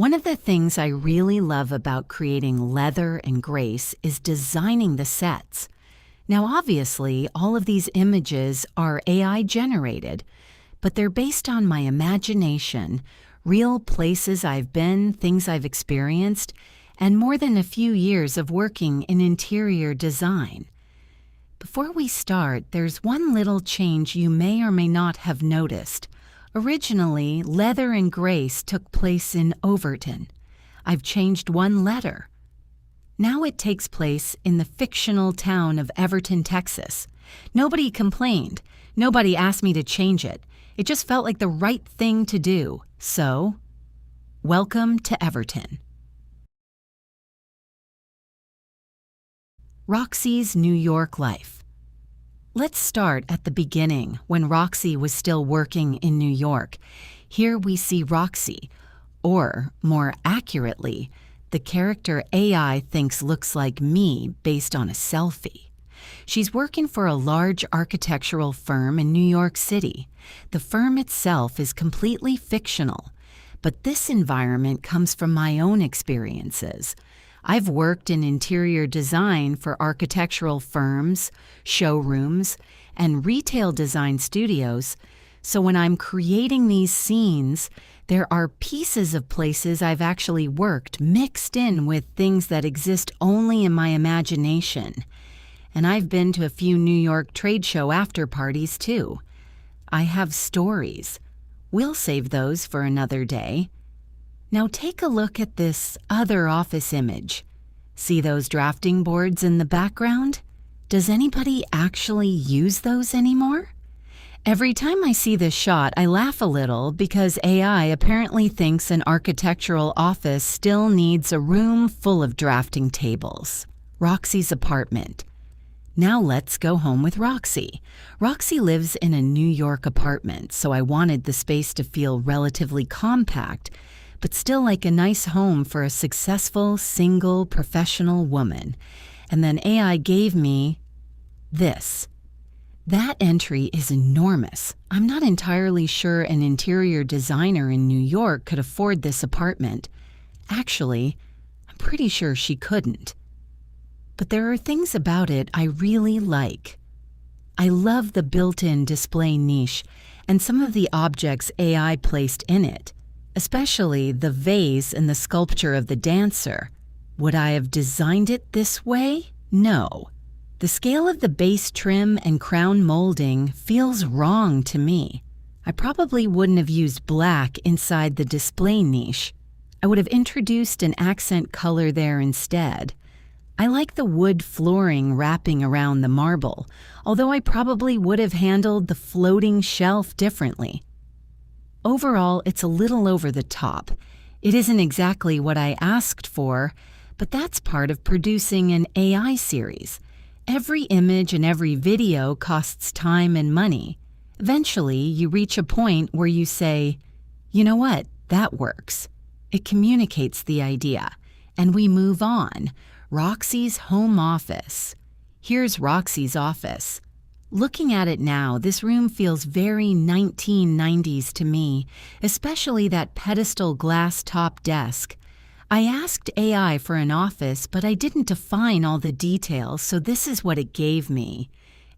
One of the things I really love about creating leather and grace is designing the sets. Now, obviously, all of these images are AI generated, but they're based on my imagination, real places I've been, things I've experienced, and more than a few years of working in interior design. Before we start, there's one little change you may or may not have noticed. Originally, Leather and Grace took place in Overton. I've changed one letter. Now it takes place in the fictional town of Everton, Texas. Nobody complained. Nobody asked me to change it. It just felt like the right thing to do. So, welcome to Everton. Roxi's New York life. Let's start at the beginning, when Roxi was still working in New York. Here we see Roxi, or more accurately, the character AI thinks looks like me based on a selfie. She's working for a large architectural firm in New York City. The firm itself is completely fictional, but this environment comes from my own experiences. I've worked in interior design for architectural firms, showrooms, and retail design studios, so when I'm creating these scenes, there are pieces of places I've actually worked mixed in with things that exist only in my imagination. And I've been to a few New York trade show after parties too. I have stories. We'll save those for another day. Now take a look at this other office image. See those drafting boards in the background? Does anybody actually use those anymore? Every time I see this shot, I laugh a little because AI apparently thinks an architectural office still needs a room full of drafting tables. Roxi's apartment. Now let's go home with Roxi. Roxi lives in a New York apartment, so I wanted the space to feel relatively compact, but still like a nice home for a successful, single, professional woman. And then AI gave me this. That entry is enormous. I'm not entirely sure an interior designer in New York could afford this apartment. Actually, I'm pretty sure she couldn't. But there are things about it I really like. I love the built-in display niche and some of the objects AI placed in it. Especially the vase and the sculpture of the dancer. Would I have designed it this way? No. The scale of the base trim and crown molding feels wrong to me. I probably wouldn't have used black inside the display niche. I would have introduced an accent color there instead. I like the wood flooring wrapping around the marble, although I probably would have handled the floating shelf differently. Overall, it's a little over the top. It isn't exactly what I asked for, but that's part of producing an AI series. Every image and every video costs time and money. Eventually, you reach a point where you say, you know what, that works. It communicates the idea, and we move on. Roxi's home office. Here's Roxi's office. Looking at it now, this room feels very 1990s to me, especially that pedestal glass top desk. I asked AI for an office, but I didn't define all the details, so this is what it gave me.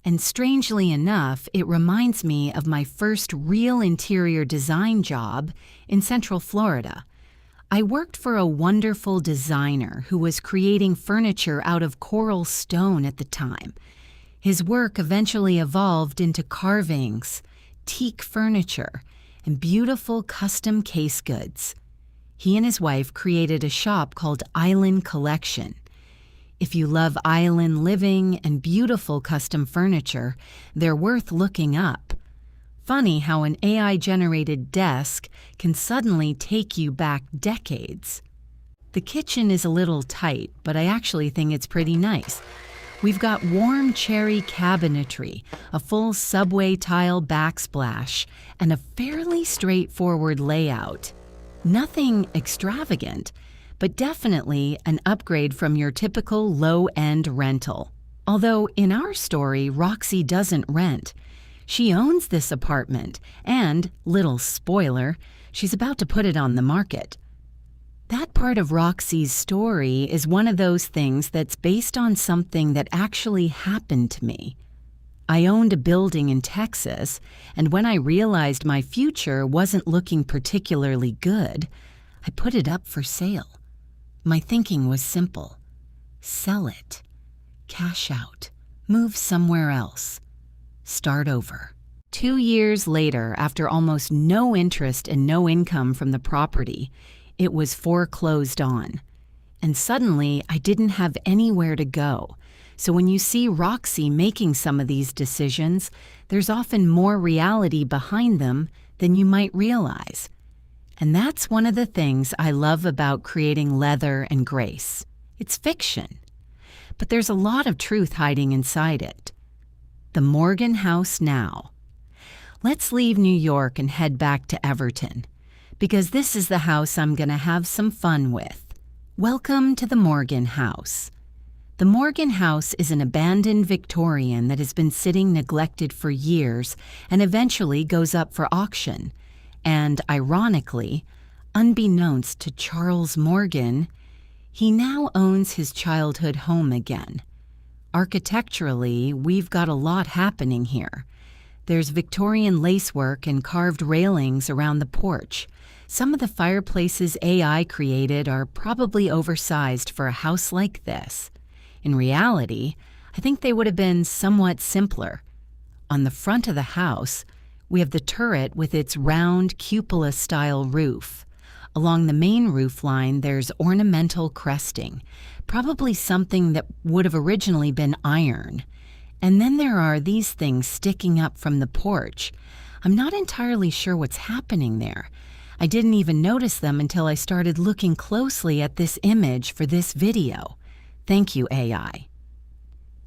And strangely enough, it reminds me of my first real interior design job in Central Florida. I worked for a wonderful designer who was creating furniture out of coral stone at the time. His work eventually evolved into carvings, teak furniture, and beautiful custom case goods. He and his wife created a shop called Island Collection. If you love island living and beautiful custom furniture, they're worth looking up. Funny how an AI-generated desk can suddenly take you back decades. The kitchen is a little tight, but I actually think it's pretty nice. We've got warm cherry cabinetry, a full subway tile backsplash, and a fairly straightforward layout. Nothing extravagant, but definitely an upgrade from your typical low-end rental. Although in our story, Roxi doesn't rent. She owns this apartment, and, little spoiler, she's about to put it on the market. That part of Roxy's story is one of those things that's based on something that actually happened to me. I owned a building in Texas, and when I realized my future wasn't looking particularly good, I put it up for sale. My thinking was simple. Sell it. Cash out. Move somewhere else. Start over. 2 years later, after almost no interest and no income from the property, it was foreclosed on. And suddenly, I didn't have anywhere to go. So when you see Roxy making some of these decisions, there's often more reality behind them than you might realize. And that's one of the things I love about creating Leather and Grace. It's fiction, but there's a lot of truth hiding inside it. The Morgan House now. Let's leave New York and head back to Everton, because this is the house I'm going to have some fun with. Welcome to the Morgan House. The Morgan House is an abandoned Victorian that has been sitting neglected for years and eventually goes up for auction. And ironically, unbeknownst to Charles Morgan, he now owns his childhood home again. Architecturally, we've got a lot happening here. There's Victorian lacework and carved railings around the porch. Some of the fireplaces AI created are probably oversized for a house like this. In reality, I think they would have been somewhat simpler. On the front of the house, we have the turret with its round cupola-style roof. Along the main roof line, there's ornamental cresting, probably something that would have originally been iron. And then there are these things sticking up from the porch. I'm not entirely sure what's happening there. I didn't even notice them until I started looking closely at this image for this video. Thank you, AI.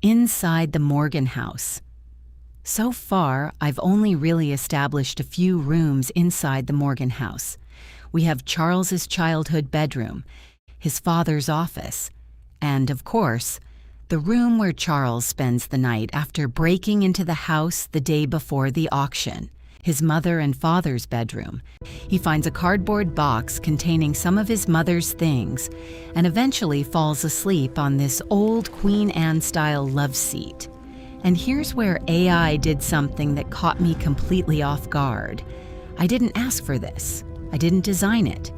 Inside the Morgan House. So far, I've only really established a few rooms inside the Morgan House. We have Charles's childhood bedroom, his father's office, and, of course, the room where Charles spends the night after breaking into the house the day before the auction, his mother and father's bedroom. He finds a cardboard box containing some of his mother's things and eventually falls asleep on this old Queen Anne-style love seat. And here's where AI did something that caught me completely off guard. I didn't ask for this. I didn't design it.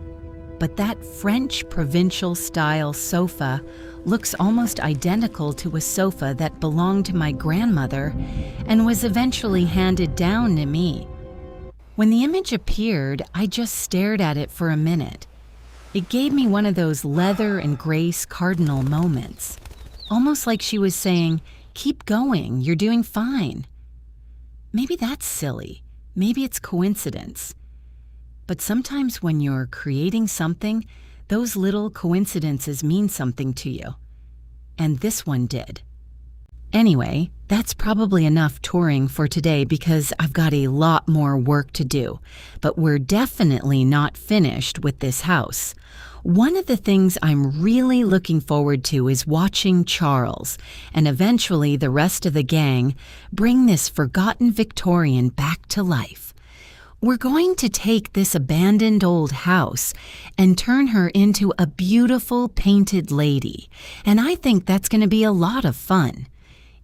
But that French provincial-style sofa looks almost identical to a sofa that belonged to my grandmother and was eventually handed down to me. When the image appeared, I just stared at it for a minute. It gave me one of those Leather and Grace cardinal moments, almost like she was saying, "Keep going, you're doing fine." Maybe that's silly. Maybe it's coincidence. But sometimes when you're creating something, those little coincidences mean something to you. And this one did. Anyway, that's probably enough touring for today because I've got a lot more work to do. But we're definitely not finished with this house. One of the things I'm really looking forward to is watching Charles, and eventually the rest of the gang, bring this forgotten Victorian back to life. We're going to take this abandoned old house and turn her into a beautiful painted lady, and I think that's going to be a lot of fun.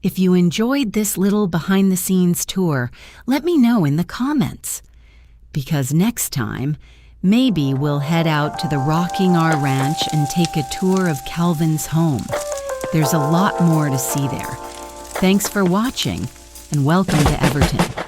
If you enjoyed this little behind-the-scenes tour, let me know in the comments. Because next time, maybe we'll head out to the Rocking R Ranch and take a tour of Calvin's home. There's a lot more to see there. Thanks for watching, and welcome to Everton.